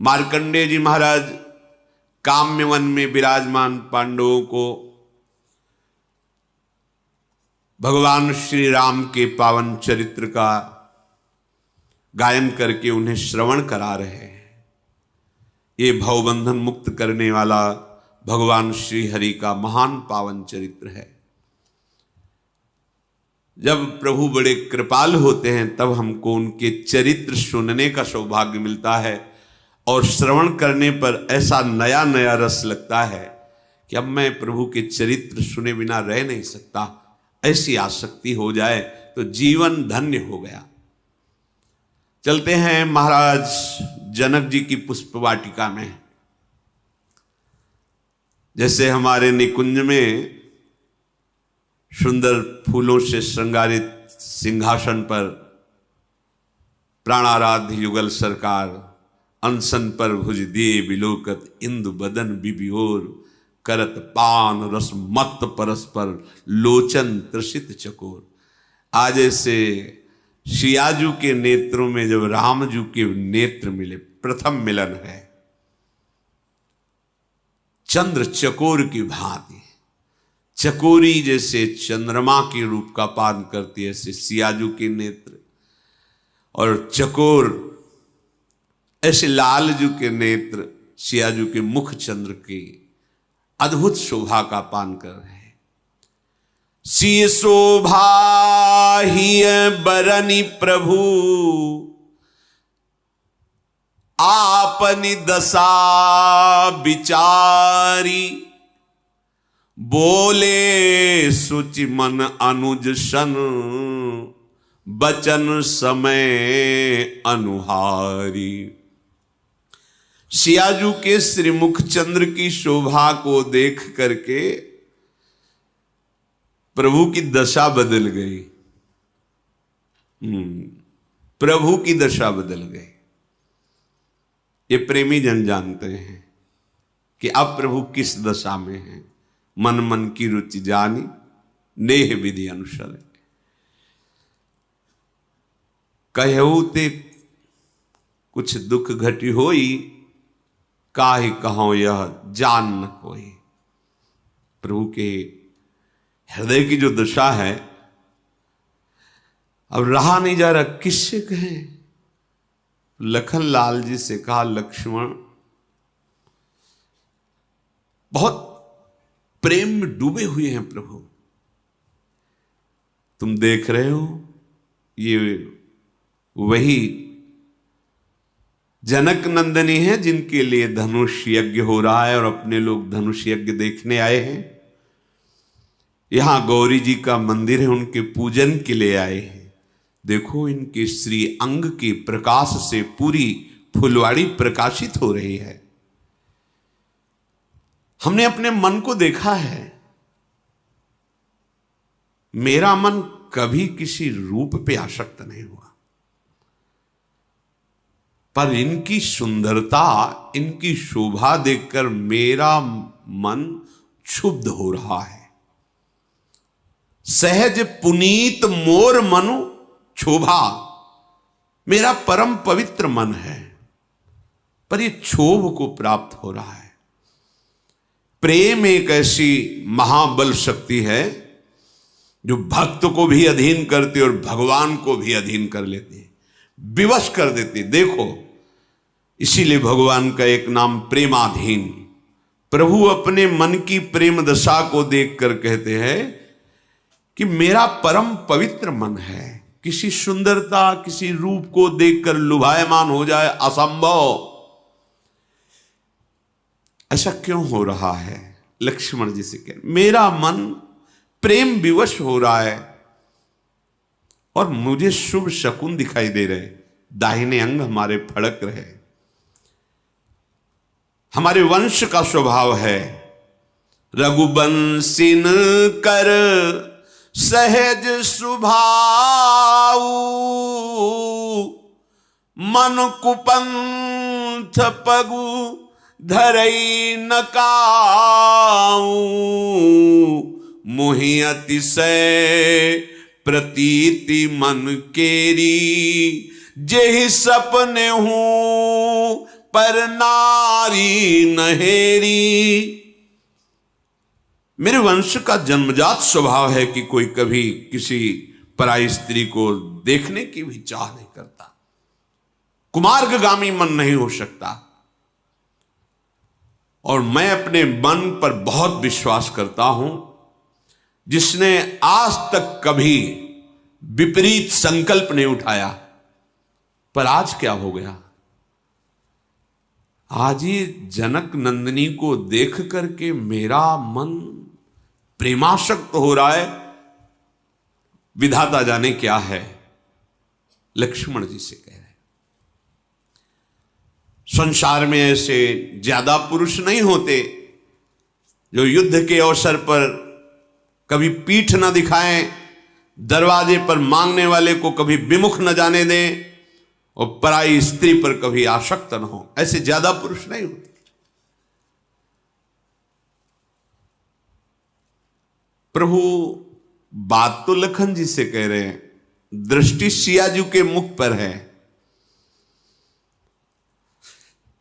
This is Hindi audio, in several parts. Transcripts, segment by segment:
मार्कंडेय जी महाराज काम्य वन में विराजमान पांडवों को भगवान श्री राम के पावन चरित्र का गायन करके उन्हें श्रवण करा रहे हैं। ये भवबंधन मुक्त करने वाला भगवान श्री हरि का महान पावन चरित्र है। जब प्रभु बड़े कृपाल होते हैं तब हमको उनके चरित्र सुनने का सौभाग्य मिलता है और श्रवण करने पर ऐसा नया नया रस लगता है कि अब मैं प्रभु के चरित्र सुने बिना रह नहीं सकता। ऐसी आसक्ति हो जाए तो जीवन धन्य हो गया। चलते हैं महाराज जनक जी की पुष्प वाटिका में। जैसे हमारे निकुंज में सुंदर फूलों से श्रृंगारित सिंहासन पर प्राणाराध्य युगल सरकार अनशन पर भुज दिए बिलोकत इंदु बदन बिबियोर करत पान रस मत परस्पर लोचन त्रसित चकोर। आज ऐसे सियाजू के नेत्रों में जब रामजू के नेत्र मिले, प्रथम मिलन है। चंद्र चकोर की भांति, चकोरी जैसे चंद्रमा के रूप का पान करती है ऐसे सियाजू के नेत्र, और चकोर ऐसे लालजू के नेत्र सियाजू के मुख चंद्र की अद्भुत शोभा का पान कर रहे हैं। सिय शोभा ही बरनी प्रभु आपनी दशा विचारी, बोले सुचि मन अनुज सन बचन समय अनुहारी। सियाजू के श्रीमुख चंद्र की शोभा को देख करके प्रभु की दशा बदल गई। प्रभु की दशा बदल गई। ये प्रेमी जन जानते हैं कि अब प्रभु किस दशा में हैं। मन मन की रुचि जानी नेह विधि अनुसर, कहऊ ते कुछ दुख घटी होई, काहे कहो यह जान न कोई। प्रभु के हृदय की जो दशा है अब रहा नहीं जा रहा, किससे कहें। लखन लाल जी से कहा, लक्ष्मण बहुत प्रेम में डूबे हुए हैं प्रभु, तुम देख रहे हो ये वही जनक नंदनी है जिनके लिए धनुष यज्ञ हो रहा है और अपने लोग धनुष यज्ञ देखने आए हैं। यहां गौरी जी का मंदिर है, उनके पूजन के लिए आए हैं। देखो इनके श्री अंग के प्रकाश से पूरी फुलवाड़ी प्रकाशित हो रही है। हमने अपने मन को देखा है, मेरा मन कभी किसी रूप पे आसक्त नहीं हुआ, पर इनकी सुंदरता, इनकी शोभा देखकर मेरा मन क्षुब्ध हो रहा है। सहज पुनीत मोर मनु क्षोभा, मेरा परम पवित्र मन है, पर ये क्षोभ को प्राप्त हो रहा है। प्रेम एक ऐसी महाबल शक्ति है जो भक्त को भी अधीन करती और भगवान को भी अधीन कर लेती है, विवश कर देती। देखो इसीलिए भगवान का एक नाम प्रेमाधीन। प्रभु अपने मन की प्रेम दशा को देखकर कहते हैं कि मेरा परम पवित्र मन है, किसी सुंदरता, किसी रूप को देखकर लुभायमान हो जाए असंभव। ऐसा क्यों हो रहा है? लक्ष्मण जी से कह, मेरा मन प्रेम विवश हो रहा है और मुझे शुभ शकुन दिखाई दे रहे, दाहिने अंग हमारे फड़क रहे। हमारे वंश का स्वभाव है रघुवंशिन कर सहज सुभाऊ, मन कुपंथ पगु धरई न काऊ, मोहि अतिशय प्रतीति मन केरी, जेहि सपने हूँ पर नारी नहेरी। मेरे वंश का जन्मजात स्वभाव है कि कोई कभी किसी पराई स्त्री को देखने की भी चाह नहीं करता, कुमार्गगामी मन नहीं हो सकता। और मैं अपने मन पर बहुत विश्वास करता हूं, जिसने आज तक कभी विपरीत संकल्प नहीं उठाया। पर आज क्या हो गया, आज ये जनक नंदिनी को देख करके मेरा मन प्रेमासक्त हो रहा है। विधाता जाने क्या है। लक्ष्मण जी से कह रहे, संसार में ऐसे ज्यादा पुरुष नहीं होते जो युद्ध के अवसर पर कभी पीठ न दिखाएं, दरवाजे पर मांगने वाले को कभी विमुख न जाने दें और पराई स्त्री पर कभी आसक्त न हो। ऐसे ज्यादा पुरुष नहीं होते। प्रभु बात तो लखन जी से कह रहे हैं, दृष्टि सियाजू के मुख पर है।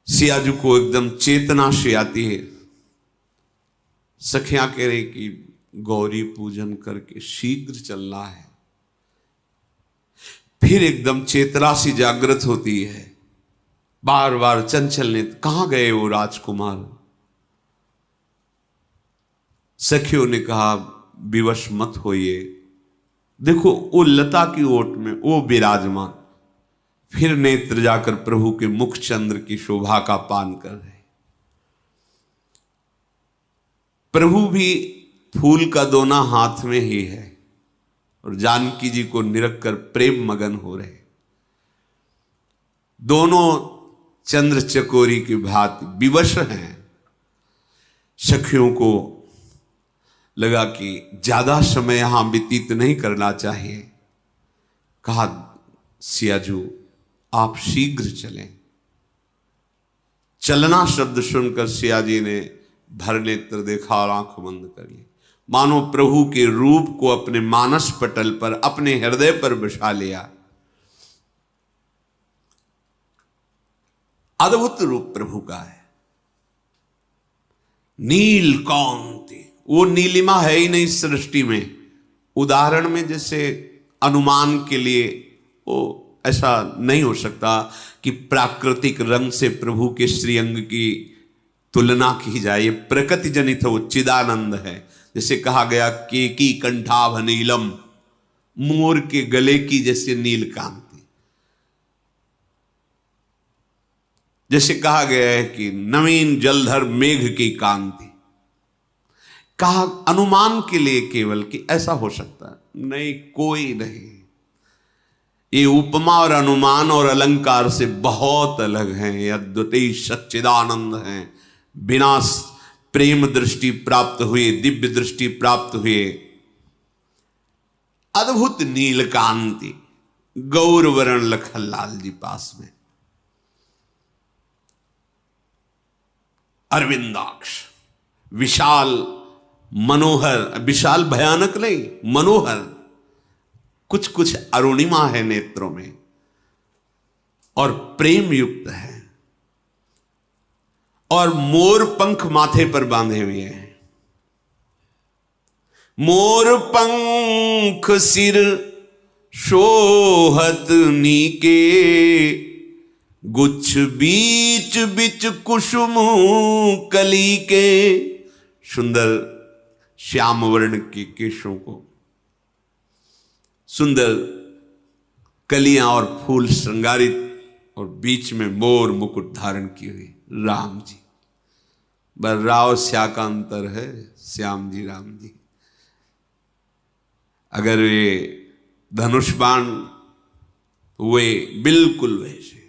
सियाजू को एकदम चेतना से आती है। सखियां कह रहे कि गौरी पूजन करके शीघ्र चलना है। फिर एकदम चेतना सी जागृत होती है। बार बार चंचल ने, कहां गए वो राजकुमार। सखियों ने कहा, विवश मत होइए, देखो वो लता की ओट में वो विराजमान। फिर नेत्र जाकर प्रभु के मुख चंद्र की शोभा का पान कर रहे। प्रभु भी फूल का दोना हाथ में ही है और जानकी जी को निरख कर प्रेम मगन हो रहे। दोनों चंद्र चकोरी की भांति विवश हैं। सखियों को लगा कि ज्यादा समय यहां व्यतीत नहीं करना चाहिए। कहा, सियाजू आप शीघ्र चलें। चलना शब्द सुनकर सियाजी ने भर नेत्र देखा और आंख बंद कर ली, मानो प्रभु के रूप को अपने मानस पटल पर, अपने हृदय पर बसा लिया। अद्भुत रूप प्रभु का है। नीलकांति, वो नीलिमा है ही नहीं सृष्टि में। उदाहरण में जैसे अनुमान के लिए वो ऐसा नहीं हो सकता कि प्राकृतिक रंग से प्रभु के श्रीअंग की तुलना की जाए। ये प्रकृति जनित वो चिदानंद है। जैसे कहा गया, केकी कंठाभ नीलम, मोर के गले की जैसे नील कांति। जैसे कहा गया है कि नवीन जलधर मेघ की कांति। कहा अनुमान के लिए केवल कि ऐसा हो सकता है, नहीं, कोई नहीं। ये उपमा और अनुमान और अलंकार से बहुत अलग हैं। ये अद्वितीय सच्चिदानंद हैं। बिना प्रेम दृष्टि प्राप्त हुए, दिव्य दृष्टि प्राप्त हुए अद्भुत नीलकांति। गौरवर्ण लखनलाल जी पास में, अरविंदाक्ष, विशाल मनोहर, विशाल भयानक नहीं, मनोहर। कुछ कुछ अरुणिमा है नेत्रों में और प्रेम युक्त है। और मोर पंख माथे पर बांधे हुए हैं। मोर पंख सिर शोहत नीके, गुच्छ बीच बिच कुसुम कली के। सुंदर श्याम वर्ण के केशों को, सुंदर कलियां और फूल श्रृंगारित, और बीच में मोर मुकुट धारण की हुई राम जी। बर राव श्या का अंतर है, श्याम जी राम जी। अगर वे धनुष बाण हुए बिल्कुल वैसे,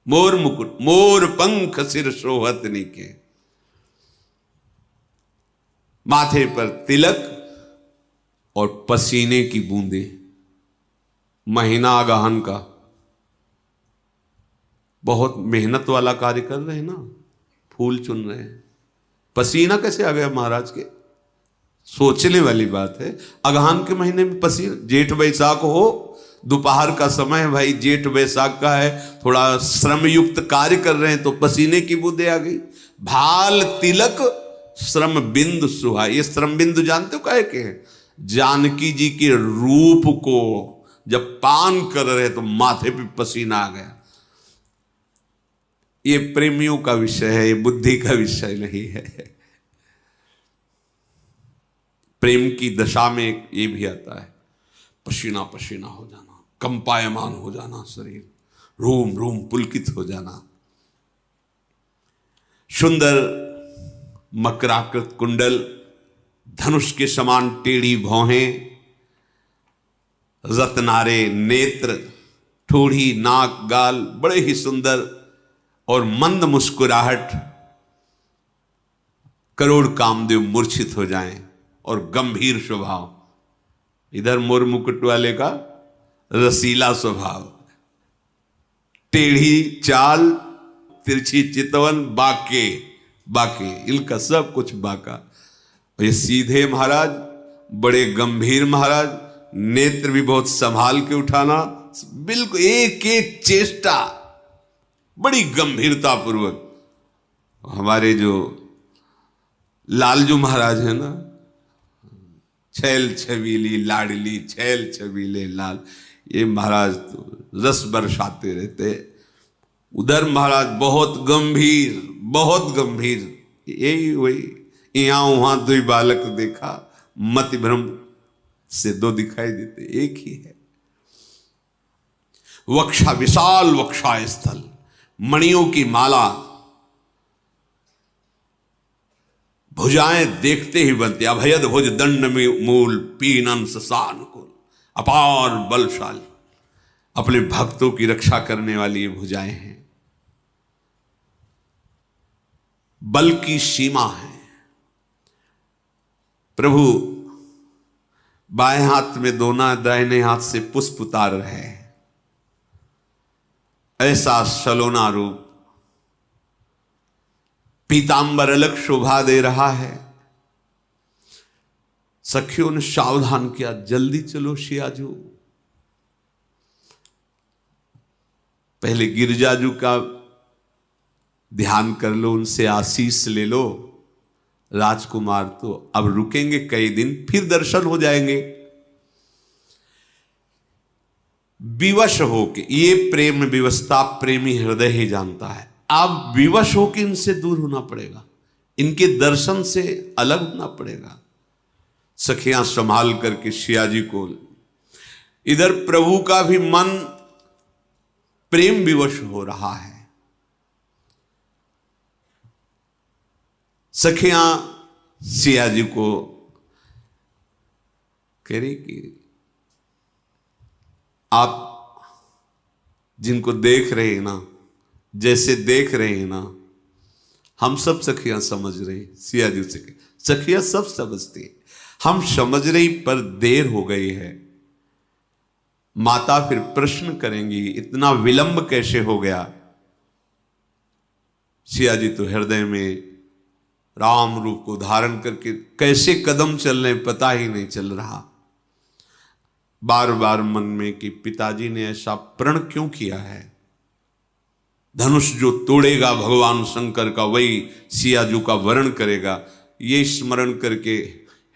मोर मुकुट, मोर पंख सिर शोहत नीके। माथे पर तिलक और पसीने की बूंदे। महीना गहन का, बहुत मेहनत वाला कार्य कर रहे हैं ना, फूल चुन रहे हैं। पसीना कैसे आ गया महाराज के, सोचने वाली बात है। अगहन के महीने में पसीना, जेठ बैसाख हो दोपहर का समय है भाई, जेठ वैशाख का है, थोड़ा श्रम युक्त कार्य कर रहे हैं तो पसीने की बूंदें आ गई। भाल तिलक श्रम बिंदु सुहा। ये श्रम बिंदु जानते हो काहे के हैं? जानकी जी के रूप को जब पान कर रहे तो माथे पे पसीना आ गया। ये प्रेमियों का विषय है, ये बुद्धि का विषय नहीं है। प्रेम की दशा में ये भी आता है, पसीना पसीना हो जाना, कंपायमान हो जाना, शरीर रूम रूम पुलकित हो जाना। सुंदर मकराकृत कुंडल, धनुष के समान टेढ़ी भौहें, रत्नारे नेत्र, ठोड़ी नाक गाल, बड़े ही सुंदर और मंद मुस्कुराहट, करोड़ कामदेव मूर्छित हो जाएं। और गंभीर स्वभाव, इधर मोर मुकुट वाले का रसीला स्वभाव, टेढ़ी चाल, तिरछी चितवन, बाके बाके, इनका सब कुछ बाका। ये सीधे महाराज, बड़े गंभीर महाराज, नेत्र भी बहुत संभाल के उठाना, बिल्कुल एक एक चेष्टा बड़ी गंभीरता पूर्वक। हमारे जो लालजू महाराज है ना, छैल छबीली लाडली, छैल छबीले लाल, ये महाराज तो रस बरसाते रहते। उधर महाराज बहुत गंभीर, बहुत गंभीर। यही वही यहाँ वहां दो बालक देखा, मति भ्रम से दो दिखाई देते, एक ही है। वक्षा विशाल वक्षा स्थल, मणियों की माला, भुजाएं देखते ही बनती, अभयद भुज दंड मूल पीनन ससान कुल, अपार बलशाली, अपने भक्तों की रक्षा करने वाली ये भुजाएं हैं, बल की सीमा है। प्रभु बाएं हाथ में दोना, दाहिने हाथ से पुष्प उतार रहे हैं। ऐसा सलोना रूप, पीतांबर अलग शोभा दे रहा है। सखियों ने सावधान किया, जल्दी चलो सियाजू, पहले गिरजाजू का ध्यान कर लो, उनसे आशीष ले लो। राजकुमार तो अब रुकेंगे कई दिन, फिर दर्शन हो जाएंगे। विवश होके, ये प्रेम विवशता प्रेमी हृदय ही जानता है। अब विवश होके इनसे दूर होना पड़ेगा, इनके दर्शन से अलग होना पड़ेगा। सखियां संभाल करके सियाजी को, इधर प्रभु का भी मन प्रेम विवश हो रहा है। सखियां सियाजी को कह रही कि आप जिनको देख रहे हैं ना, जैसे देख रहे हैं ना, हम सब सखियां समझ रही। सियाजी से सखियां सब समझती, हम समझ रही, पर देर हो गई है। माता फिर प्रश्न करेंगी, इतना विलंब कैसे हो गया? सियाजी तो हृदय में राम रूप को धारण करके कैसे कदम चल रहे पता ही नहीं चल रहा। बार बार मन में कि पिताजी ने ऐसा प्रण क्यों किया है? धनुष जो तोड़ेगा भगवान शंकर का, वही सियाजू का वरण करेगा। ये स्मरण करके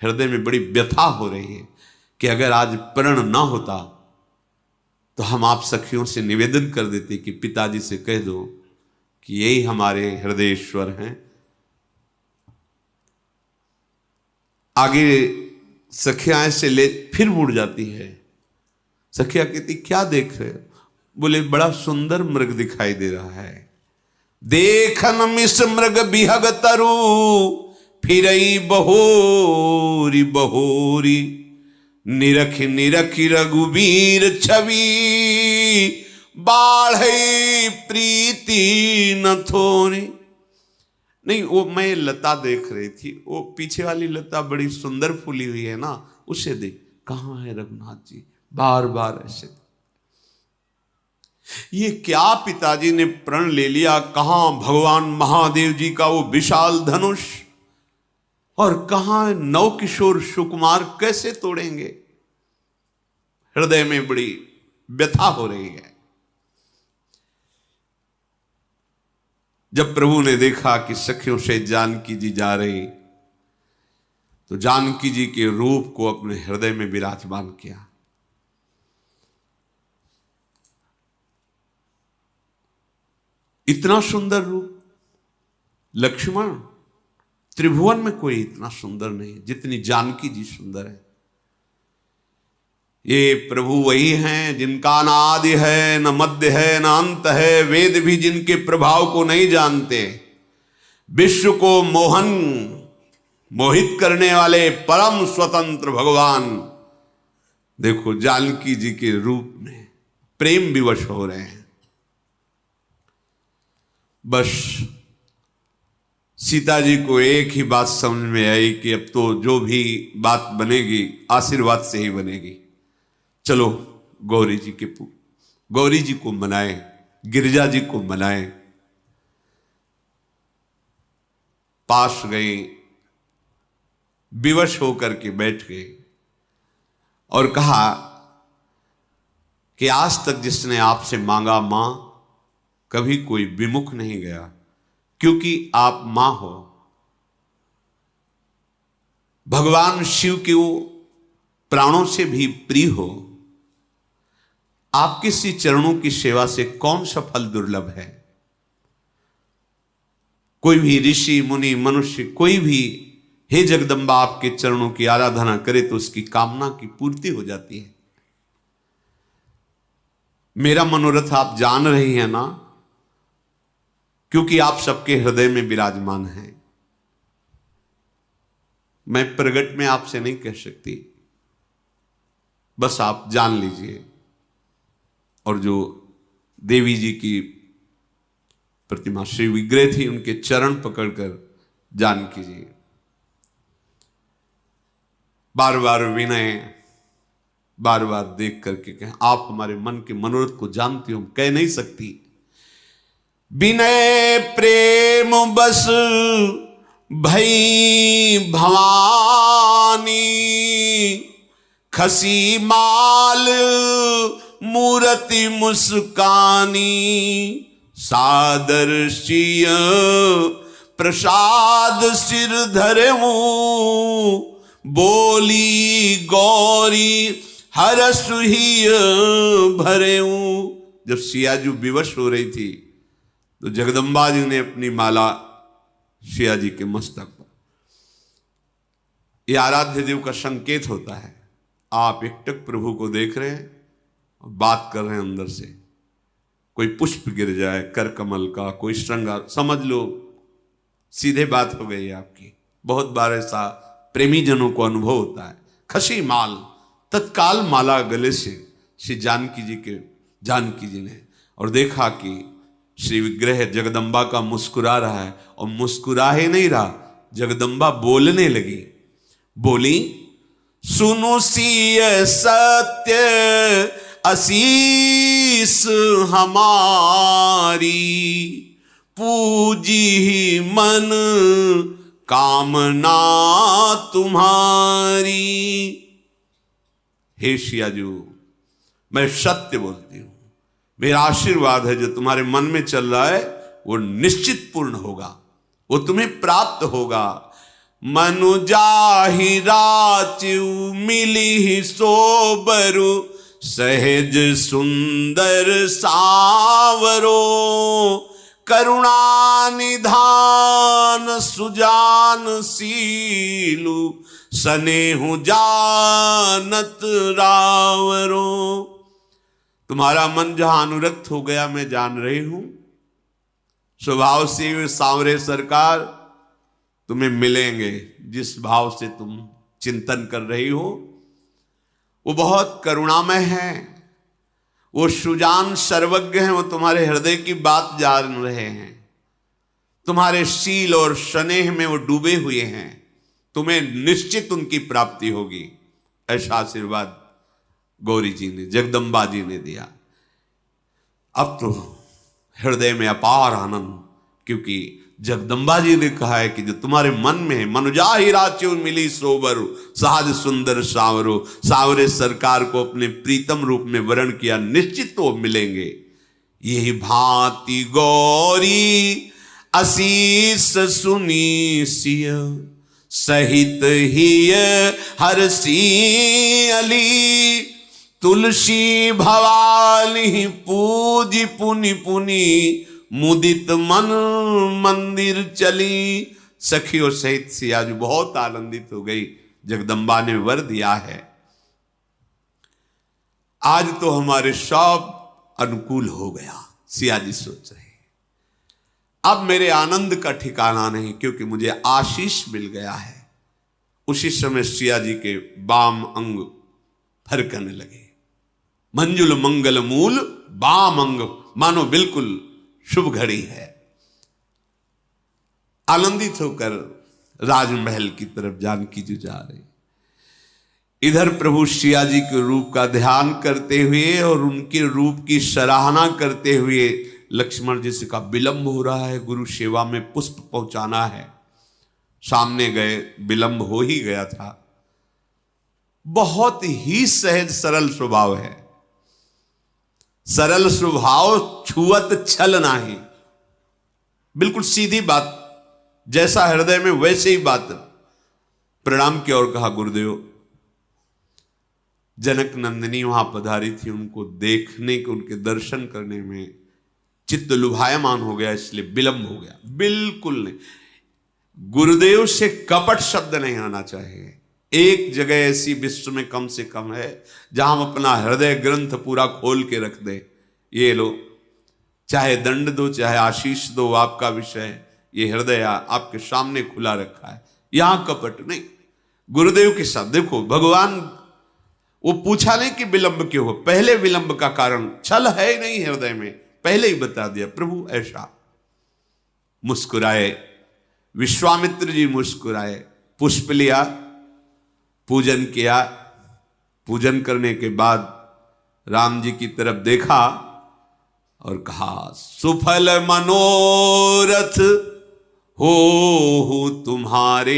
हृदय में बड़ी व्यथा हो रही है कि अगर आज प्रण ना होता तो हम आप सखियों से निवेदन कर देते कि पिताजी से कह दो कि यही हमारे हृदयेश्वर हैं। आगे सखियां ऐसे ले फिर मुड़ जाती है। सखिया कहती क्या देख रहे हो? बोले बड़ा सुंदर मृग दिखाई दे रहा है। देखन मिस मृग बिहग तरु, फिरई बहोरी बहोरी, निरख निरख रघुबीर छवि, बाढ़ई प्रीति न थोरी। नहीं, वो मैं लता देख रही थी, वो पीछे वाली लता बड़ी सुंदर फूली हुई है ना, उसे देख। कहाँ है रघुनाथ जी? बार बार ऐसे। ये क्या पिताजी ने प्रण ले लिया? कहां भगवान महादेव जी का वो विशाल धनुष, और कहां नव किशोर सुकुमार कैसे तोड़ेंगे? हृदय में बड़ी व्यथा हो रही है। जब प्रभु ने देखा कि सखियों से जानकी जी जा रही, तो जानकी जी के रूप को अपने हृदय में विराजमान किया। इतना सुंदर रूप लक्ष्मण, त्रिभुवन में कोई इतना सुंदर नहीं जितनी जानकी जी सुंदर है। ये प्रभु वही हैं जिनका न आदि है, न मध्य है, न अंत है। वेद भी जिनके प्रभाव को नहीं जानते, विश्व को मोहित करने वाले परम स्वतंत्र भगवान, देखो जानकी जी के रूप में प्रेम विवश हो रहे हैं। बस सीता जी को एक ही बात समझ में आई कि अब तो जो भी बात बनेगी आशीर्वाद से ही बनेगी। चलो गौरी जी को मनाएं, गिरिजा जी को मनाएं। पास गई, विवश होकर के बैठ गए और कहा कि आज तक जिसने आपसे मांगा मां, कभी कोई विमुख नहीं गया, क्योंकि आप मां हो। भगवान शिव के वो प्राणों से भी प्रिय हो। आपके सी चरणों की सेवा से कौन सा फल दुर्लभ है। कोई भी ऋषि मुनि मनुष्य कोई भी हे जगदम्बा आपके चरणों की आराधना करे तो उसकी कामना की पूर्ति हो जाती है। मेरा मनोरथ आप जान रही हैं ना, क्योंकि आप सबके हृदय में विराजमान हैं। मैं प्रगट में आपसे नहीं कह सकती, बस आप जान लीजिए। और जो देवी जी की प्रतिमा श्री विग्रह थी, उनके चरण पकड़कर जानकी जी बार बार विनय, बार बार देख करके कहें, आप हमारे मन के मनोरथ को जानती हो, कह नहीं सकती। विनय प्रेम बस भई भवानी, खसी माल मूर्ति मुस्कानी, सादर सिय प्रसाद सिर धरऊं, बोली गौरी हरस ही भरेऊं। जब सियाजू विवश हो रही थी तो जगदम्बा जी ने अपनी माला सिया जी के मस्तक पर, यह आराध्य देव का संकेत होता है। आप एकटक प्रभु को देख रहे हैं और बात कर रहे हैं अंदर से। कोई पुष्प गिर जाए कर कमल का, कोई श्रृंगार, समझ लो सीधे बात हो गई आपकी। बहुत बार ऐसा प्रेमी जनों को अनुभव होता है। खसी माल, तत्काल माला गले से श्री जानकी जी ने, और देखा कि श्री विग्रह जगदम्बा का मुस्कुरा रहा है, और मुस्कुरा ही नहीं रहा, जगदम्बा बोलने लगी। बोली, सुनो सिय सत्य असीस हमारी, पूजी मन कामना तुम्हारी। हे सियाजू, मैं सत्य बोलती हूं, मेरा आशीर्वाद है जो तुम्हारे मन में चल रहा है वो निश्चित पूर्ण होगा, वो तुम्हें प्राप्त होगा। मनु जाहि राचु मिली सोबरु, सहज सुंदर सावरो, करुणा निधान सुजान सीलु, सनेहु जानत रावरो। तुम्हारा मन जहां अनुरक्त हो गया मैं जान रही हूं। स्वभाव से सांवरे सरकार तुम्हें मिलेंगे, जिस भाव से तुम चिंतन कर रही हो वो बहुत करुणामय है, वो सुजान सर्वज्ञ हैं, वो तुम्हारे हृदय की बात जान रहे हैं, तुम्हारे शील और स्नेह में वो डूबे हुए हैं, तुम्हें निश्चित उनकी प्राप्ति होगी। ऐसा आशीर्वाद गौरी जी ने, जगदम्बा जी ने दिया। अब तो हृदय में अपार आनंद, क्योंकि जगदम्बा जी ने कहा है कि जो तुम्हारे मन में है, मनुजा ही राच्यो मिली सोबर सहज सुंदर सावरो, सावरे सरकार को अपने प्रीतम रूप में वर्ण किया, निश्चित तो मिलेंगे। यही भांति गौरी असीस सुनी सिय सहित ही हरसी अली, तुलसी भवानी पूजी पुनि पुनि मुदित मन मंदिर चली। सखियों सहित सिया जी बहुत आनंदित हो गई, जगदम्बा ने वर दिया है, आज तो हमारे सब अनुकूल हो गया। सिया जी सोच रहे अब मेरे आनंद का ठिकाना नहीं, क्योंकि मुझे आशीष मिल गया है। उसी समय सिया जी के बाम अंग फरकने लगे, मंजुल मंगल मूल बाम अंग, मानो बिल्कुल शुभ घड़ी है। आनंदित होकर राजमहल की तरफ जानकी जी जा रही। इधर प्रभु सिया जी के रूप का ध्यान करते हुए और उनके रूप की सराहना करते हुए लक्ष्मण जी से कहा विलंब हो रहा है, गुरु सेवा में पुष्प पहुंचाना है। सामने गए, विलंब हो ही गया था। बहुत ही सहज सरल स्वभाव है, सरल स्वभाव छुअत छल नाही, बिल्कुल सीधी बात, जैसा हृदय में वैसे ही बात। प्रणाम किया और कहा गुरुदेव, जनक नंदिनी वहां पधारी थी, उनको देखने के, उनके दर्शन करने में चित्त लुभायमान हो गया, इसलिए विलंब हो गया। बिल्कुल नहीं, गुरुदेव से कपट शब्द नहीं आना चाहिए। एक जगह ऐसी विश्व में कम से कम है जहां हम अपना हृदय ग्रंथ पूरा खोल के रख दे, ये लो, चाहे दंड दो चाहे आशीष दो, आपका विषय, ये हृदय आपके सामने खुला रखा है, यहां कपट नहीं। गुरुदेव के साथ देखो, भगवान वो पूछा नहीं कि विलंब क्यों हो, पहले विलंब का कारण छल है नहीं हृदय में, पहले ही बता दिया प्रभु ऐसा। मुस्कुराए, विश्वामित्र जी मुस्कुराए, पुष्प लिया, पूजन किया। पूजन करने के बाद राम जी की तरफ देखा और कहा सुफल मनोरथ हो तुम्हारे,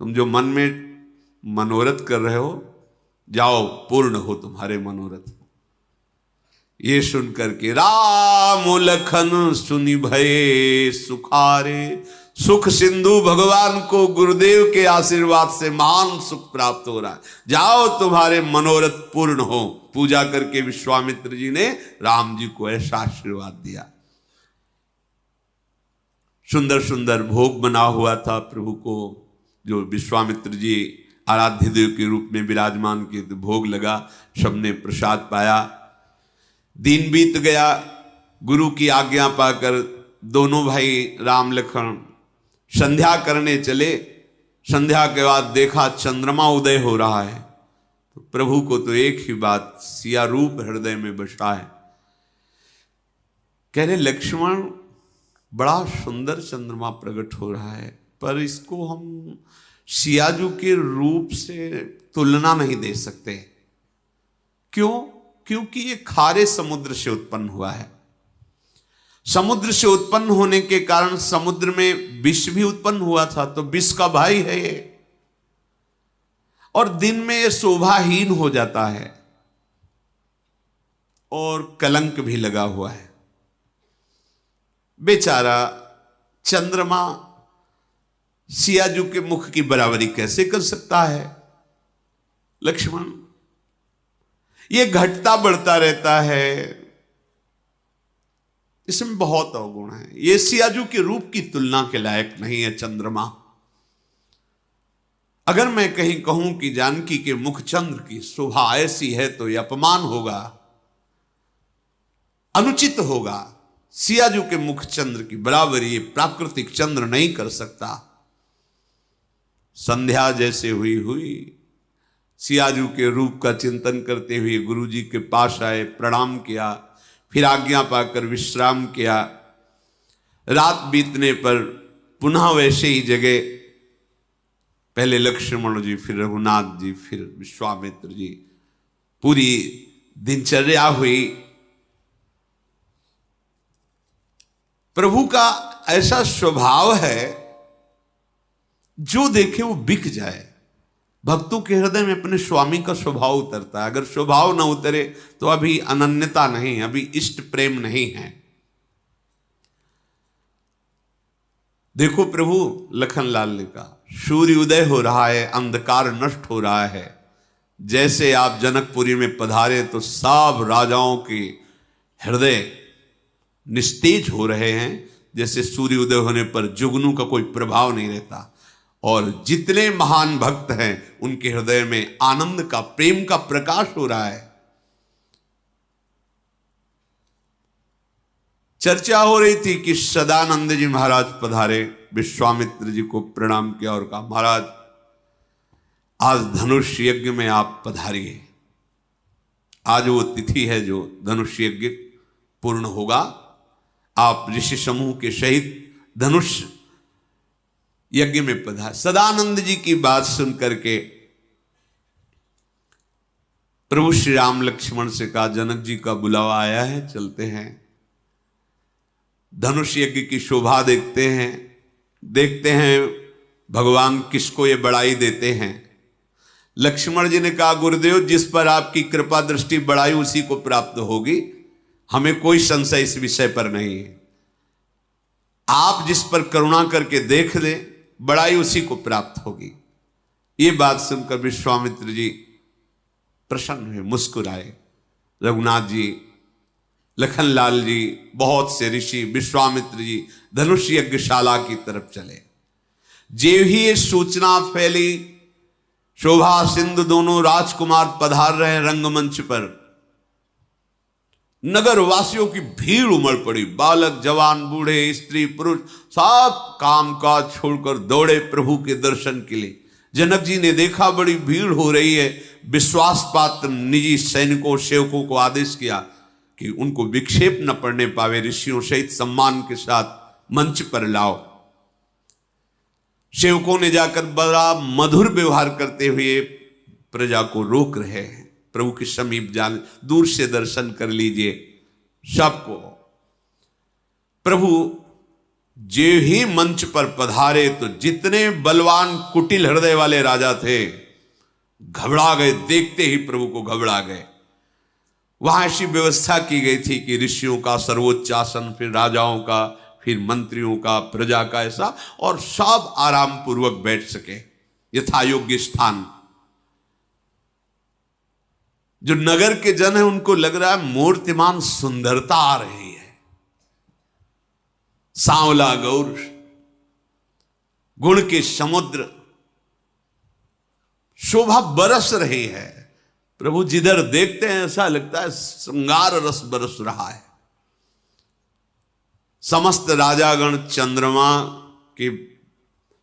तुम जो मन में मनोरथ कर रहे हो, जाओ पूर्ण हो तुम्हारे मनोरथ। ये सुनकर के राम लखन सुनि भये सुखारे, सुख सिंधु भगवान को गुरुदेव के आशीर्वाद से महान सुख प्राप्त हो रहा है, जाओ तुम्हारे मनोरथ पूर्ण हो। पूजा करके विश्वामित्र जी ने राम जी को ऐसा आशीर्वाद दिया। सुंदर सुंदर भोग बना हुआ था प्रभु को, जो विश्वामित्र जी आराध्य देव के रूप में विराजमान किए, तो भोग लगा, सबने प्रसाद पाया। दिन बीत गया, गुरु की आज्ञा पाकर दोनों भाई राम लखन संध्या करने चले। संध्या के बाद देखा चंद्रमा उदय हो रहा है, तो प्रभु को तो एक ही बात, सिया रूप हृदय में बसा है। कह रहे लक्ष्मण, बड़ा सुंदर चंद्रमा प्रकट हो रहा है, पर इसको हम सियाजू के रूप से तुलना नहीं दे सकते। क्यों? क्योंकि ये खारे समुद्र से उत्पन्न हुआ है। समुद्र से उत्पन्न होने के कारण समुद्र में विष भी उत्पन्न हुआ था, तो विष का भाई है ये, और दिन में ये शोभाहीन हो जाता है और कलंक भी लगा हुआ है। बेचारा चंद्रमा सियाजू के मुख की बराबरी कैसे कर सकता है? लक्ष्मण, ये घटता बढ़ता रहता है, इसमें बहुत अवगुण है, ये सियाजू के रूप की तुलना के लायक नहीं है चंद्रमा। अगर मैं कहीं कहूं कि जानकी के मुख चंद्र की शोभा ऐसी है तो यह अपमान होगा, अनुचित होगा। सियाजू के मुख चंद्र की बराबरी प्राकृतिक चंद्र नहीं कर सकता। संध्या जैसे हुई, सियाजू के रूप का चिंतन करते हुए गुरु जी के पास आए, प्रणाम किया, फिर आज्ञा पाकर विश्राम किया। रात बीतने पर पुनः वैसे ही जगह, पहले लक्ष्मण जी, फिर रघुनाथ जी, फिर विश्वामित्र जी, पूरी दिनचर्या हुई। प्रभु का ऐसा स्वभाव है, जो देखे वो बिक जाए। भक्तों के हृदय में अपने स्वामी का स्वभाव उतरता है। अगर स्वभाव ना उतरे तो अभी अनन्यता नहीं, अभी इष्ट प्रेम नहीं है। देखो प्रभु लखनलाल ने कहा, सूर्य उदय हो रहा है, अंधकार नष्ट हो रहा है। जैसे आप जनकपुरी में पधारे तो सब राजाओं के हृदय निस्तेज हो रहे हैं। जैसे सूर्य उदय होने पर जुगनू का कोई प्रभाव नहीं रहता, और जितने महान भक्त हैं उनके हृदय में आनंद का, प्रेम का प्रकाश हो रहा है। चर्चा हो रही थी कि सदानंद जी महाराज पधारे, विश्वामित्र जी को प्रणाम किया और कहा, महाराज आज धनुष यज्ञ में आप पधारिए। आज वो तिथि है जो धनुष यज्ञ पूर्ण होगा। आप ऋषि समूह के सहित धनुष यज्ञ में पधार। सदानंद जी की बात सुनकर के प्रभु श्री राम लक्ष्मण से कहा, जनक जी का बुलावा आया है, चलते हैं। धनुष यज्ञ की शोभा देखते हैं भगवान किसको ये बड़ाई देते हैं। लक्ष्मण जी ने कहा, गुरुदेव जिस पर आपकी कृपा दृष्टि बढ़ाई उसी को प्राप्त होगी, हमें कोई संशय इस विषय पर नहीं है। आप जिस पर करुणा करके देख लें, बड़ाई उसी को प्राप्त होगी। ये बात सुनकर विश्वामित्र जी प्रसन्न हुए, मुस्कुराए। रघुनाथ जी, लखनलाल जी, बहुत से ऋषि, विश्वामित्र जी धनुष यज्ञशाला की तरफ चले। जेव ही ये सूचना फैली, शोभा सिंधु दोनों राजकुमार पधार रहे हैं रंगमंच पर, नगर वासियों की भीड़ उमड़ पड़ी। बालक, जवान, बूढ़े, स्त्री, पुरुष सब काम काज छोड़कर दौड़े प्रभु के दर्शन के लिए। जनक जी ने देखा बड़ी भीड़ हो रही है। विश्वास पात्र निजी सैनिकों, सेवकों को आदेश किया कि उनको विक्षेप न पड़ने पावे, ऋषियों सहित सम्मान के साथ मंच पर लाओ। सेवकों ने जाकर बड़ा मधुर व्यवहार करते हुए प्रजा को रोक रहे हैं। प्रभु के समीप जाने, दूर से दर्शन कर लीजिए सबको। प्रभु जे ही मंच पर पधारे तो जितने बलवान कुटिल हृदय वाले राजा थे घबरा गए, देखते ही प्रभु को घबरा गए। वहां ऐसी व्यवस्था की गई थी कि ऋषियों का सर्वोच्च आसन, फिर राजाओं का, फिर मंत्रियों का, प्रजा का, ऐसा, और सब आराम पूर्वक बैठ सके, यथा योग्य स्थान। जो नगर के जन है उनको लग रहा है मूर्तिमान सुंदरता आ रही है, सांवला गौर, गुण के समुद्र, शोभा बरस रही है। प्रभु जिधर देखते हैं ऐसा लगता है श्रृंगार रस बरस रहा है। समस्त राजागण चंद्रमा के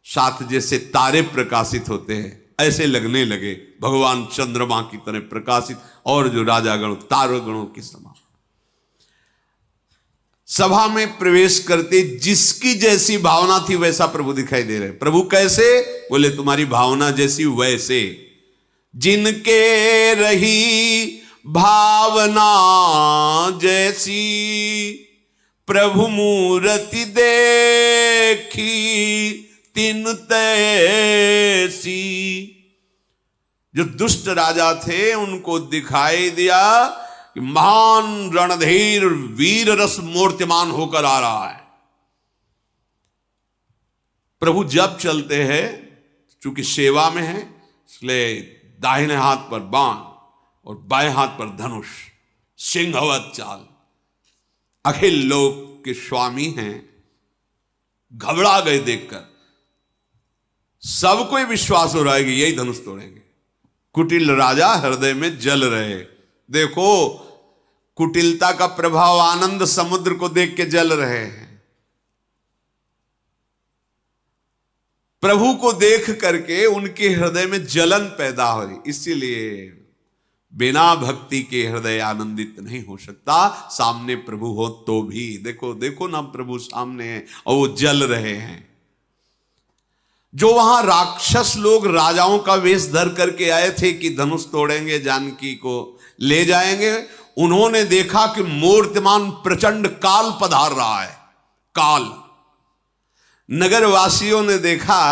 साथ जैसे तारे प्रकाशित होते हैं ऐसे लगने लगे, भगवान चंद्रमा की तरह प्रकाशित, और जो राजागण तारगणों के समान। सभा में प्रवेश करते जिसकी जैसी भावना थी वैसा प्रभु दिखाई दे रहे। प्रभु कैसे? बोले तुम्हारी भावना जैसी वैसे। जिनके रही भावना जैसी, प्रभु मूर्ति देखी तिन तैसी। जो दुष्ट राजा थे उनको दिखाई दिया कि महान रणधीर वीर रस मूर्तिमान होकर आ रहा है। प्रभु जब चलते हैं, चूंकि सेवा में है, इसलिए दाहिने हाथ पर बाण और बाएं हाथ पर धनुष, सिंहवत चाल। अखिल लोक के स्वामी हैं। घबरा गए देखकर, सबको विश्वास हो रहा है कि यही धनुष तोड़ेंगे। कुटिल राजा हृदय में जल रहे। देखो कुटिलता का प्रभाव, आनंद समुद्र को देख के जल रहे हैं। प्रभु को देख करके उनके हृदय में जलन पैदा हो रही। इसीलिए बिना भक्ति के हृदय आनंदित नहीं हो सकता। सामने प्रभु हो तो भी, देखो देखो ना, प्रभु सामने हैं और वो जल रहे हैं। जो वहां राक्षस लोग राजाओं का वेश धर करके आए थे कि धनुष तोड़ेंगे, जानकी को ले जाएंगे, उन्होंने देखा कि मूर्तिमान प्रचंड काल पधार रहा है। काल। नगरवासियों ने देखा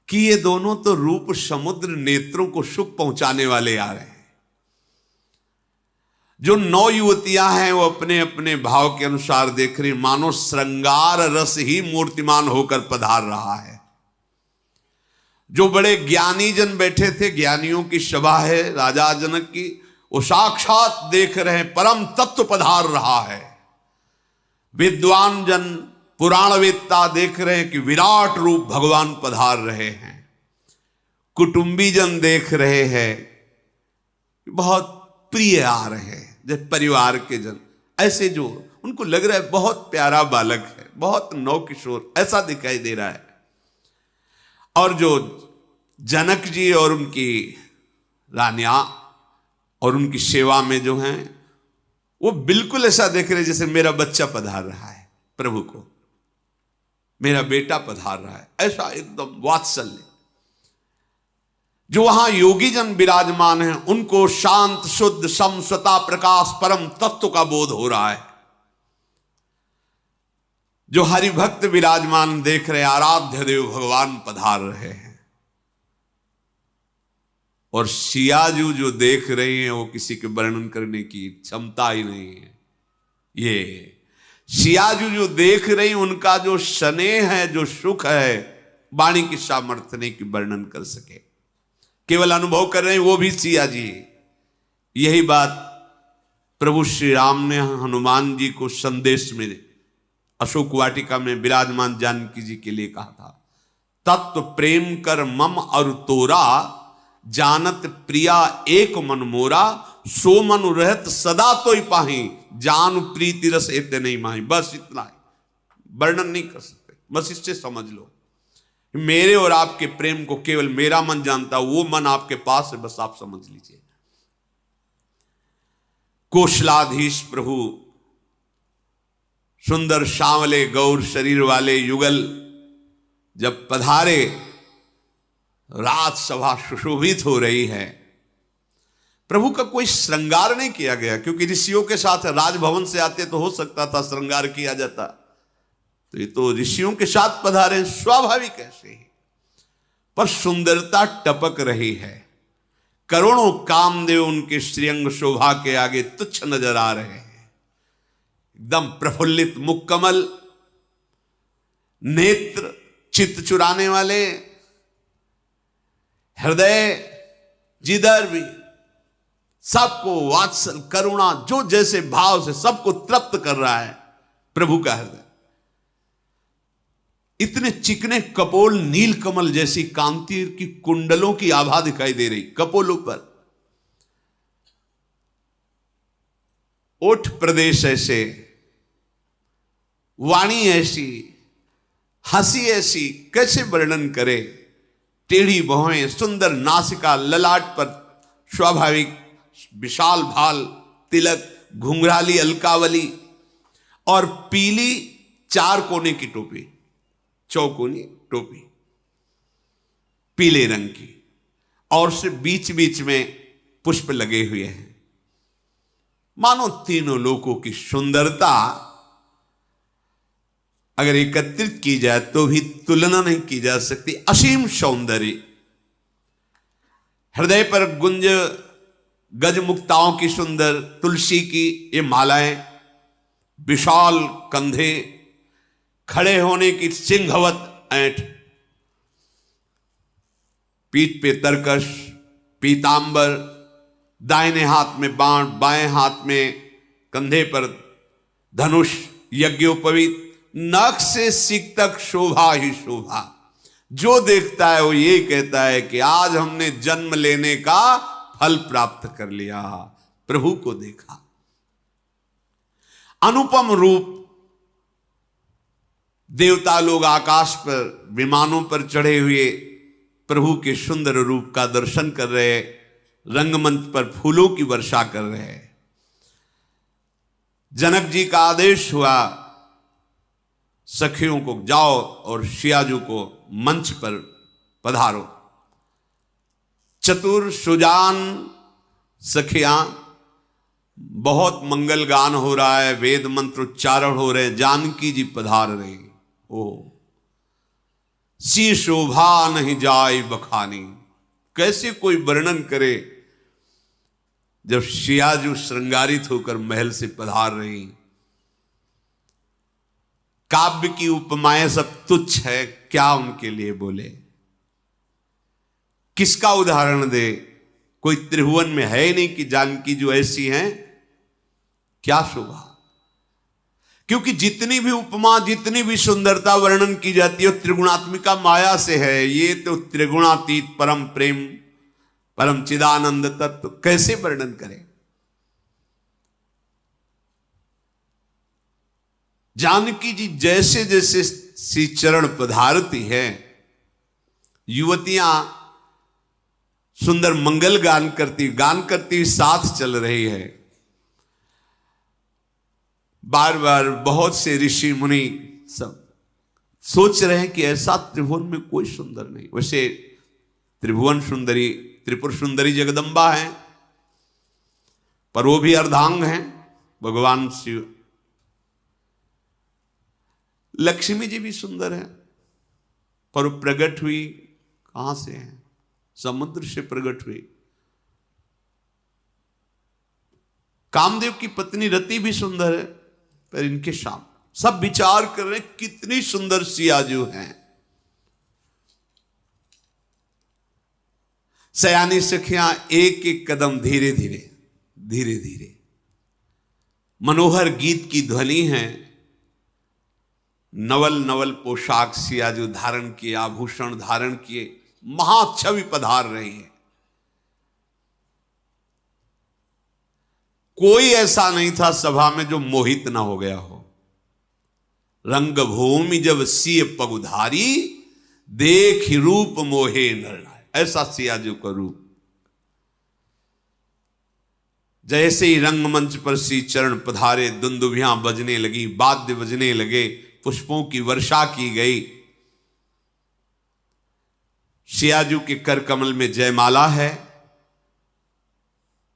कि ये दोनों तो रूप समुद्र नेत्रों को सुख पहुंचाने वाले आ रहे हैं। जो 9 युवतियां हैं वो अपने अपने भाव के अनुसार देख रही, मानो श्रृंगार रस ही मूर्तिमान होकर पधार रहा है। जो बड़े ज्ञानी जन बैठे थे, ज्ञानियों की सभा है राजा जनक की, वो साक्षात देख रहे हैं परम तत्व पधार रहा है। विद्वान जन पुराणवेत्ता देख रहे हैं कि विराट रूप भगवान पधार रहे हैं। कुटुंबी जन देख रहे हैं बहुत प्रिय आ रहे हैं, जब परिवार के जन ऐसे जो उनको लग रहा है बहुत प्यारा बालक है, बहुत नवकिशोर ऐसा दिखाई दे रहा है। और जो जनक जी और उनकी रानियां और उनकी सेवा में जो हैं वो बिल्कुल ऐसा देख रहे जैसे मेरा बच्चा पधार रहा है प्रभु को, मेरा बेटा पधार रहा है, ऐसा एकदम वात्सल्य। जो वहां योगी जन विराजमान हैं उनको शांत शुद्ध सम स्वता प्रकाश परम तत्व का बोध हो रहा है। जो हरिभक्त विराजमान देख रहे आराध्य देव भगवान पधार रहे हैं। और सियाजू जो देख रहे हैं वो किसी के वर्णन करने की क्षमता ही नहीं है। ये सियाजू जो देख रही हैं उनका जो स्नेह है, जो सुख है, वाणी की सामर्थ्य नहीं कि वर्णन कर सके, केवल अनुभव कर रहे हैं वो भी सिया जी। यही बात प्रभु श्री राम ने हनुमान जी को संदेश में अशोक वाटिका में विराजमान जानकी जी के लिए कहा था। तत्व प्रेम कर मम और तोरा, जानत प्रिया एक मन मोरा, सो मन रहत सदा तोई पाही, जान प्रीति रस एते नहीं माही। बस इतना है, वर्णन नहीं कर सकते, बस इससे समझ लो मेरे और आपके प्रेम को केवल मेरा मन जानता, वो मन आपके पास है, बस आप समझ लीजिए। कौशलाधीश प्रभु सुंदर सांवले गौर शरीर वाले युगल जब पधारे, रात सभा सुशोभित हो रही है। प्रभु का कोई श्रृंगार नहीं किया गया, क्योंकि ऋषियों के साथ राजभवन से आते तो हो सकता था श्रृंगार किया जाता, तो ये तो ऋषियों के साथ पधारे, स्वाभाविक ऐसे ही। पर सुंदरता टपक रही है। करोड़ों कामदेव उनके श्रीअंग शोभा के आगे तुच्छ नजर आ रहे हैं। एकदम प्रफुल्लित मुक्कमल नेत्र, चित्त चुराने वाले, हृदय जिधर भी सबको वात्सल करुणा जो जैसे भाव से सबको तृप्त कर रहा है प्रभु का हृदय। इतने चिकने कपोल, नील कमल जैसी कांति की कुंडलों की आभा दिखाई दे रही कपोलों पर। ओठ प्रदेश ऐसे, वाणी ऐसी, हंसी ऐसी, कैसे वर्णन करे। टेढ़ी भौहें, सुंदर नासिका, ललाट पर स्वाभाविक विशाल भाल, तिलक, घुंघराली अलकावली और पीली 4 कोने की टोपी, चौकोनी टोपी पीले रंग की, और से बीच बीच में पुष्प लगे हुए हैं। मानो तीनों लोकों की सुंदरता अगर एकत्रित की जाए तो भी तुलना नहीं की जा सकती। असीम सौंदर्य, हृदय पर गुंज गज मुक्ताओं की सुंदर, तुलसी की ये मालाएं, विशाल कंधे, खड़े होने की सिंहवत ऐंठ, पीठ पे तरकश, पीतांबर, दाहिने हाथ में बाण, बाएं हाथ में कंधे पर धनुष, यज्ञोपवीत, नख से सिक तक शोभा ही शोभा। जो देखता है वो ये कहता है कि आज हमने जन्म लेने का फल प्राप्त कर लिया, प्रभु को देखा। अनुपम रूप, देवता लोग आकाश पर विमानों पर चढ़े हुए प्रभु के सुंदर रूप का दर्शन कर रहे, रंगमंच पर फूलों की वर्षा कर रहे। जनक जी का आदेश हुआ सखियों को जाओ और सियाजू को मंच पर पधारो। चतुर सुजान सखियां बहुत मंगल गान हो रहा है, वेद मंत्र उच्चारण हो रहे, जानकी जी पधार रही। ओ सी शोभा नहीं जाए बखानी। कैसे कोई वर्णन करे जब सियाजू श्रृंगारित होकर महल से पधार रही। काव्य की उपमाएं सब तुच्छ है, क्या उनके लिए बोले, किसका उदाहरण दे। कोई त्रिभुवन में है ही नहीं कि जानकी जो ऐसी हैं, क्या शोभा। क्योंकि जितनी भी उपमा, जितनी भी सुंदरता वर्णन की जाती है त्रिगुणात्मिका माया से है। ये तो त्रिगुणातीत परम प्रेम, परम चिदानंद तत्व कैसे वर्णन करें। जानकी जी जैसे जैसे श्री चरण पधारती है, युवतियां सुंदर मंगल गान करती साथ चल रही है। बार बार बहुत से ऋषि मुनि सब सोच रहे हैं कि ऐसा त्रिभुवन में कोई सुंदर नहीं। वैसे त्रिभुवन सुंदरी, त्रिपुर सुंदरी जगदम्बा है, पर वो भी अर्धांग हैं भगवान शिव। लक्ष्मी जी भी सुंदर है, पर वो प्रकट हुई कहां से है, समुद्र से प्रकट हुई। कामदेव की पत्नी रति भी सुंदर है, पर इनके शाम सब विचार कर रहे हैं कितनी सुंदर सियाजू हैं। सयानी सखियां एक एक कदम धीरे धीरे मनोहर गीत की ध्वनि है। नवल नवल पोशाक सियाजू धारण किए, आभूषण धारण किए, महाछवि पधार रही है। कोई ऐसा नहीं था सभा में जो मोहित ना हो गया हो। रंगभूमि जब सिय पगुधारी, देख रूप मोहे नरनाय। ऐसा सियाजू का रूप। जैसे ही रंगमंच पर श्री चरण पधारे, दुंदुभियां बजने लगी, वाद्य बजने लगे, पुष्पों की वर्षा की गई। सियाजू के कर कमल में जयमाला है,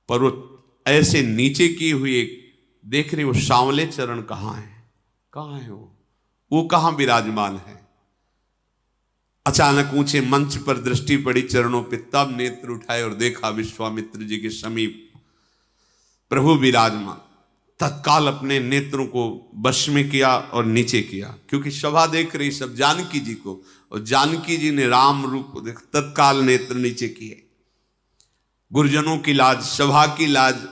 पर वो ऐसे नीचे की हुई देख रही, वो सांवले चरण कहां है, कहां है वो कहां विराजमान है। अचानक ऊंचे मंच पर दृष्टि पड़ी चरणों पे, तब नेत्र उठाए और देखा विश्वामित्र जी के समीप प्रभु विराजमान। तत्काल अपने नेत्रों को वश में किया और नीचे किया, क्योंकि सभा देख रही सब जानकी जी को, और जानकी जी ने राम रूप को देख तत्काल नेत्र नीचे किए। गुरुजनों की लाज, सभा की लाज,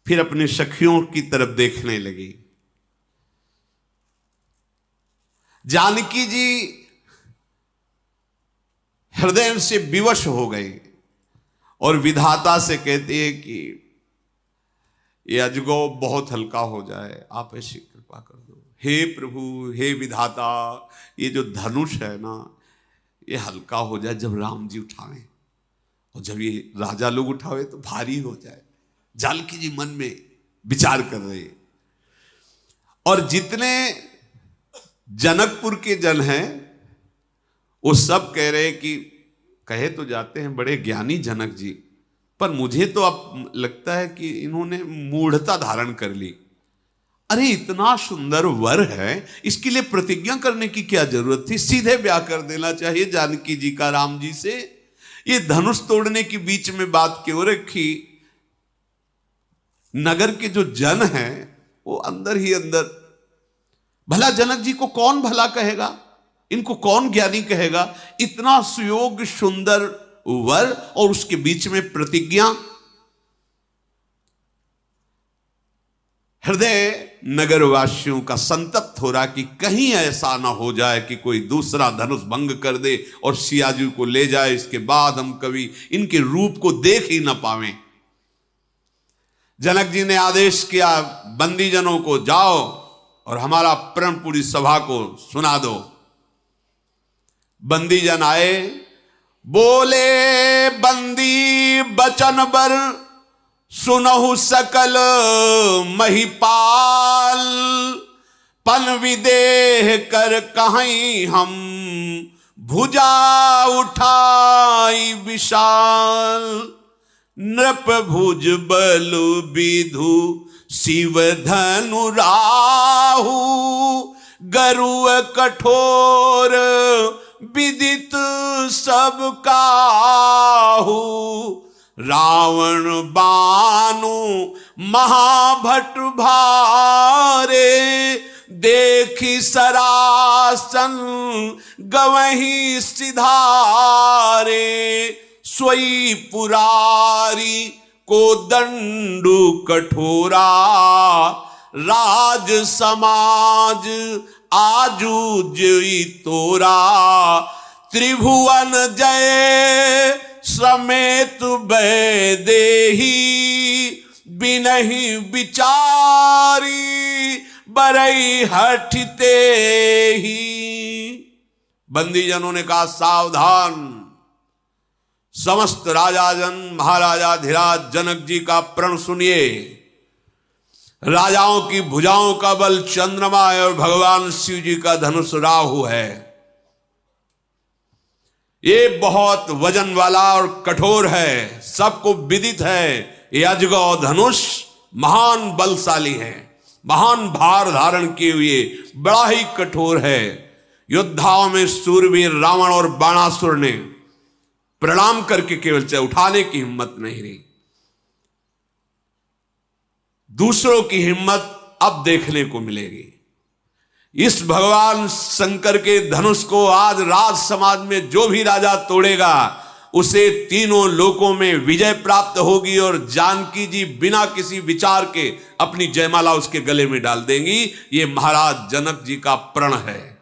फिर अपने सखियों की तरफ देखने लगी। जानकी जी हृदय से विवश हो गई और विधाता से कहती है कि ये अजगौ बहुत हल्का हो जाए, आप ऐसी कृपा कर दो। हे प्रभु, हे विधाता, ये जो धनुष है ना, ये हल्का हो जाए जब राम जी उठावें, और जब ये राजा लोग उठावे तो भारी हो जाए। जानकी जी मन में विचार कर रहे हैं। और जितने जनकपुर के जन हैं वो सब कह रहे हैं कि कहे तो जाते हैं बड़े ज्ञानी जनक जी, पर मुझे तो अब लगता है कि इन्होंने मूढ़ता धारण कर ली। अरे इतना सुंदर वर है, इसके लिए प्रतिज्ञा करने की क्या जरूरत थी, सीधे ब्याह कर देना चाहिए जानकी जी का राम जी से। ये धनुष तोड़ने की बीच में बात क्यों रखी। नगर के जो जन हैं वो अंदर ही अंदर, भला जनक जी को कौन भला कहेगा, इनको कौन ज्ञानी कहेगा। इतना सुयोग्य सुंदर वर और उसके बीच में प्रतिज्ञा। हृदय नगरवासियों का संतप्त हो रहा कि कहीं ऐसा ना हो जाए कि कोई दूसरा धनुष भंग कर दे और सियाजू को ले जाए, इसके बाद हम कभी इनके रूप को देख ही ना पावें। जनक जी ने आदेश किया बंदीजनों को, जाओ और हमारा प्रण पूरी सभा को सुना दो। बंदीजन आए, बोले बंदी बचन बर, सुनहु सकल महिपाल। पन विदेह कर कहीं हम, भुजा उठाई विशाल। नृप भुज बल विधु शिव धनु राहु, गरुड़ कठोर विदित सब काहू, रावण बानु महाभट भारे, देखी सरासन गवही सिधारे, सोई पुरारी को दंडु कठोरा, राज समाज आजू जोई तोरा, त्रिभुवन जय समेत वैदेही, बिनहि विचारी बरई हठते ही। बंदीजनों ने कहा सावधान, समस्त राजाजन महाराजाधिराज जनक जी का प्रण सुनिए। राजाओं की भुजाओं का बल चंद्रमा है और भगवान शिव जी का धनुष राहु है। ये बहुत वजन वाला और कठोर है, सबको विदित है। ये अजगौ धनुष महान बलशाली है, महान भार धारण किए हुए बड़ा ही कठोर है। योद्धाओं में सूरवीर रावण और बाणासुर ने प्रणाम करके केवल चाहे उठाने की हिम्मत नहीं रही। दूसरों की हिम्मत अब देखने को मिलेगी। इस भगवान शंकर के धनुष को आज राज समाज में जो भी राजा तोड़ेगा उसे तीनों लोकों में विजय प्राप्त होगी, और जानकी जी बिना किसी विचार के अपनी जयमाला उसके गले में डाल देंगी। ये महाराज जनक जी का प्रण है।